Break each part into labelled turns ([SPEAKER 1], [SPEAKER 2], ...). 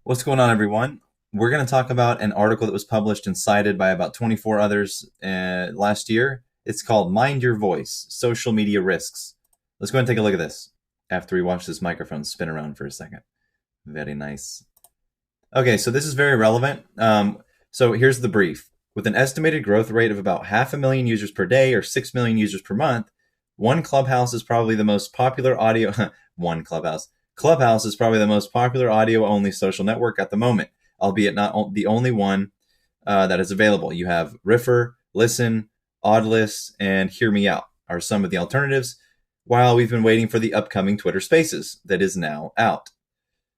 [SPEAKER 1] What's going on, everyone? We're going to talk about an article that was published and cited by about 24 others last year. It's called Mind Your Voice, Social Media Risks. Let's go ahead and take a look at this after we watch this microphone spin around for a second. Very nice. Okay, so this is very relevant. So here's the brief. With an estimated growth rate of about 500,000 users per day or 6 million users per month, one Clubhouse is probably the most popular audio... one Clubhouse. Clubhouse is probably the most popular audio-only social network at the moment, albeit not the only one that is available. You have Riffer, Listen, Oddlist, and Hear Me Out are some of the alternatives, while we've been waiting for the upcoming Twitter Spaces that is now out.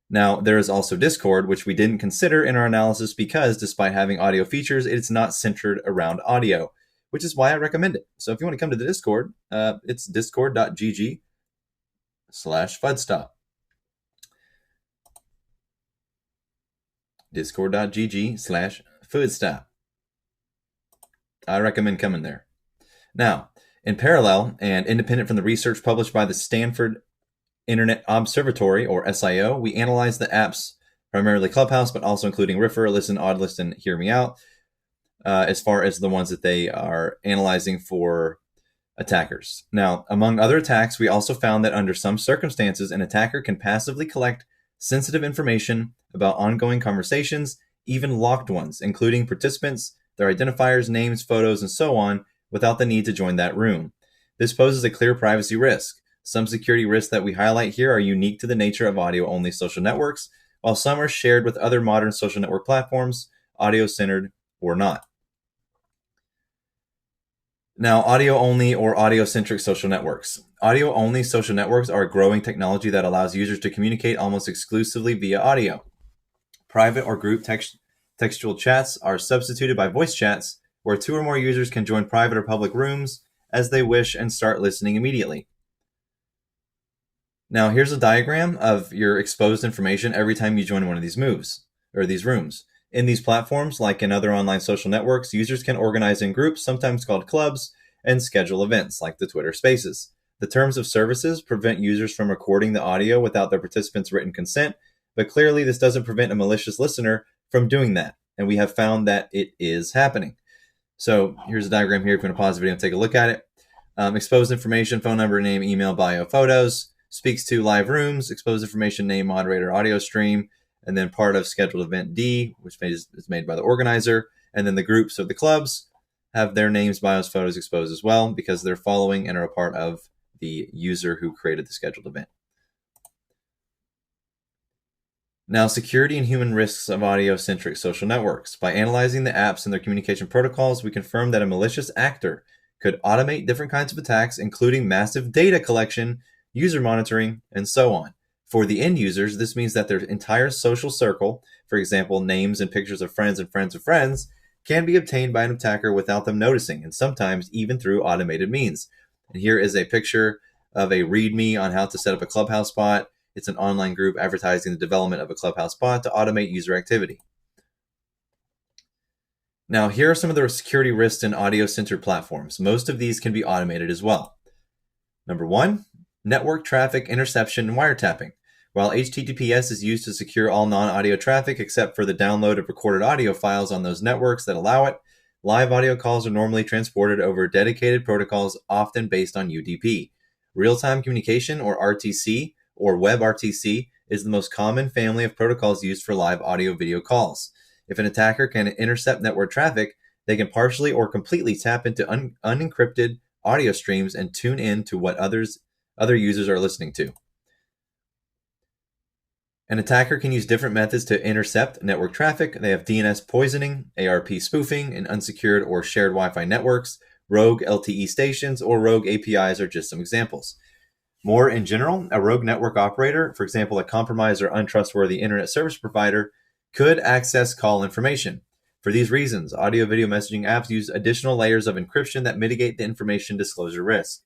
[SPEAKER 1] Now, there is also Discord, which we didn't consider in our analysis because despite having audio features, it's not centered around audio, which is why I recommend it. So if you want to come to the Discord, it's discord.gg/fudstop. discord.gg/foodstop. I recommend coming there. Now, in parallel and independent from the research published by the Stanford Internet Observatory, or SIO, we analyzed the apps, primarily Clubhouse, but also including Riffer, Listen, Oddlist, and Hear Me Out, as far as the ones that they are analyzing for attackers. Now, among other attacks, we also found that under some circumstances, an attacker can passively collect sensitive information about ongoing conversations, even locked ones, including participants, their identifiers, names, photos, and so on, without the need to join that room. This poses a clear privacy risk. Some security risks that we highlight here are unique to the nature of audio-only social networks, while some are shared with other modern social network platforms, audio-centered or not. Now, audio-only or audio-centric social networks. Audio-only social networks are a growing technology that allows users to communicate almost exclusively via audio. Private or group textual chats are substituted by voice chats, where two or more users can join private or public rooms as they wish and start listening immediately. Now, here's a diagram of your exposed information every time you join one of these rooms. In these platforms, like in other online social networks, users can organize in groups, sometimes called clubs, and schedule events like the Twitter Spaces. The terms of services prevent users from recording the audio without their participants' written consent, but clearly this doesn't prevent a malicious listener from doing that, and we have found that it is happening. So here's a diagram here. If you want to pause the video and take a look at it. Exposed information, phone number, name, email, bio, photos. Speaks to live rooms, exposed information, name, moderator, audio stream, and then part of scheduled event D, which is made by the organizer. And then the groups of the clubs have their names, bios, photos exposed as well because they're following and are a part of the user who created the scheduled event. Now, security and human risks of audio-centric social networks. By analyzing the apps and their communication protocols, we confirmed that a malicious actor could automate different kinds of attacks, including massive data collection, user monitoring, and so on. For the end users, this means that their entire social circle, for example, names and pictures of friends and friends of friends, can be obtained by an attacker without them noticing, and sometimes even through automated means. And here is a picture of a README on how to set up a Clubhouse bot. It's an online group advertising the development of a Clubhouse bot to automate user activity. Now, here are some of the security risks in audio-centered platforms. Most of these can be automated as well. Number one, network traffic interception and wiretapping. While HTTPS is used to secure all non-audio traffic except for the download of recorded audio files on those networks that allow it, live audio calls are normally transported over dedicated protocols, often based on UDP. Real-time communication, or RTC, or WebRTC, is the most common family of protocols used for live audio-video calls. If an attacker can intercept network traffic, they can partially or completely tap into unencrypted audio streams and tune in to what other users are listening to. An attacker can use different methods to intercept network traffic. They have DNS poisoning, ARP spoofing, and unsecured or shared Wi-Fi networks, rogue LTE stations, or rogue APIs are just some examples. More in general, a rogue network operator, for example, a compromised or untrustworthy internet service provider, could access call information. For these reasons, audio-video messaging apps use additional layers of encryption that mitigate the information disclosure risk.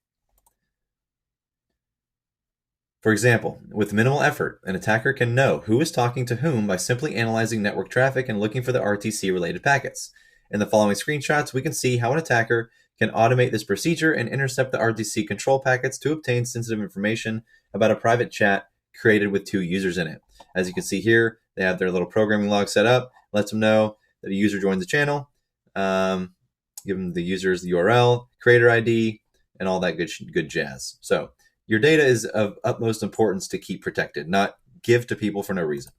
[SPEAKER 1] For example, with minimal effort, an attacker can know who is talking to whom by simply analyzing network traffic and looking for the RTC-related packets. In the following screenshots, we can see how an attacker can automate this procedure and intercept the RTC control packets to obtain sensitive information about a private chat created with two users in it. As you can see here, They have their little programming log set up, lets them know that a user joins the channel, give them the user's URL, creator ID, and all that good jazz. So your data is of utmost importance to keep protected, not give to people for no reason.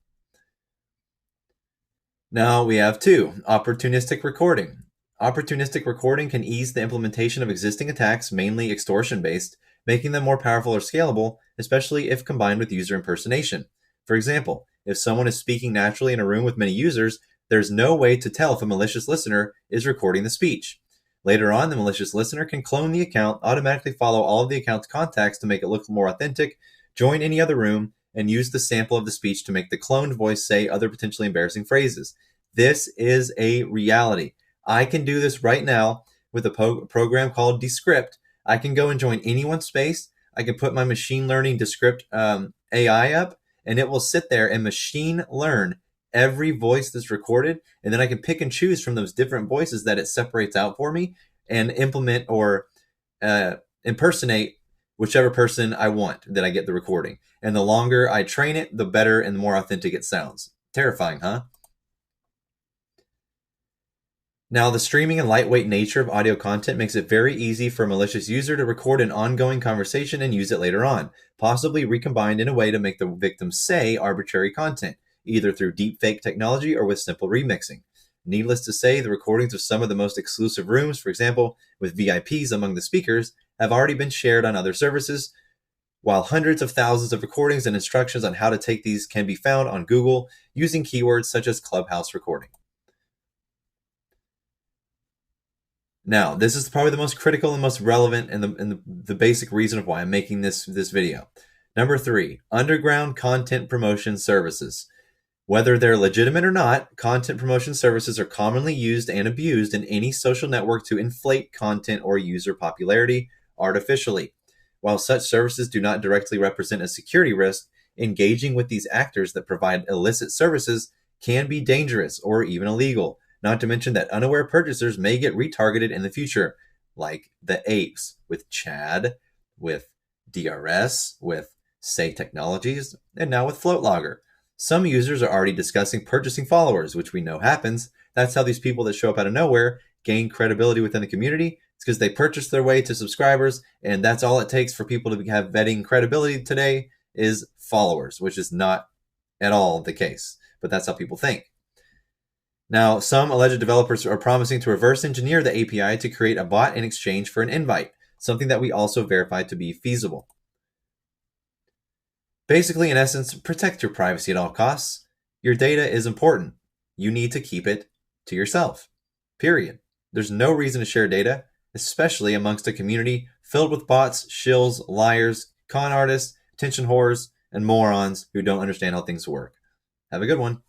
[SPEAKER 1] Now we have 2, opportunistic recording. Opportunistic recording can ease the implementation of existing attacks, mainly extortion-based, making them more powerful or scalable, especially if combined with user impersonation. For example, if someone is speaking naturally in a room with many users, there's no way to tell if a malicious listener is recording the speech. Later on, the malicious listener can clone the account, automatically follow all of the account's contacts to make it look more authentic, join any other room, and use the sample of the speech to make the cloned voice say other potentially embarrassing phrases. This is a reality. I can do this right now with a program called Descript. I can go and join anyone's space. I can put my machine learning Descript AI up, and it will sit there and machine learn every voice that's recorded, and then I can pick and choose from those different voices that it separates out for me and implement or impersonate whichever person I want that I get the recording. And the longer I train it, the better and the more authentic it sounds. Terrifying, huh? Now, the streaming and lightweight nature of audio content makes it very easy for a malicious user to record an ongoing conversation and use it later on, possibly recombined in a way to make the victim say arbitrary content, either through deepfake technology or with simple remixing. Needless to say, the recordings of some of the most exclusive rooms, for example, with VIPs among the speakers, have already been shared on other services, while hundreds of thousands of recordings and instructions on how to take these can be found on Google using keywords such as Clubhouse recording. Now, this is probably the most critical and most relevant and the basic reason of why I'm making this video. Number 3, underground content promotion services. Whether they're legitimate or not, content promotion services are commonly used and abused in any social network to inflate content or user popularity artificially. While such services do not directly represent a security risk, engaging with these actors that provide illicit services can be dangerous or even illegal. Not to mention that unaware purchasers may get retargeted in the future, like the apes with Chad, with DRS, with Say Technologies, and now with FloatLogger. Some users are already discussing purchasing followers, which we know happens. That's how these people that show up out of nowhere gain credibility within the community. It's because they purchase their way to subscribers, and that's all it takes for people to have vetting credibility today is followers, which is not at all the case, but that's how people think. Now, some alleged developers are promising to reverse engineer the API to create a bot in exchange for an invite, something that we also verified to be feasible. Basically, in essence, protect your privacy at all costs. Your data is important. You need to keep it to yourself, period. There's no reason to share data, especially amongst a community filled with bots, shills, liars, con artists, attention whores, and morons who don't understand how things work. Have a good one.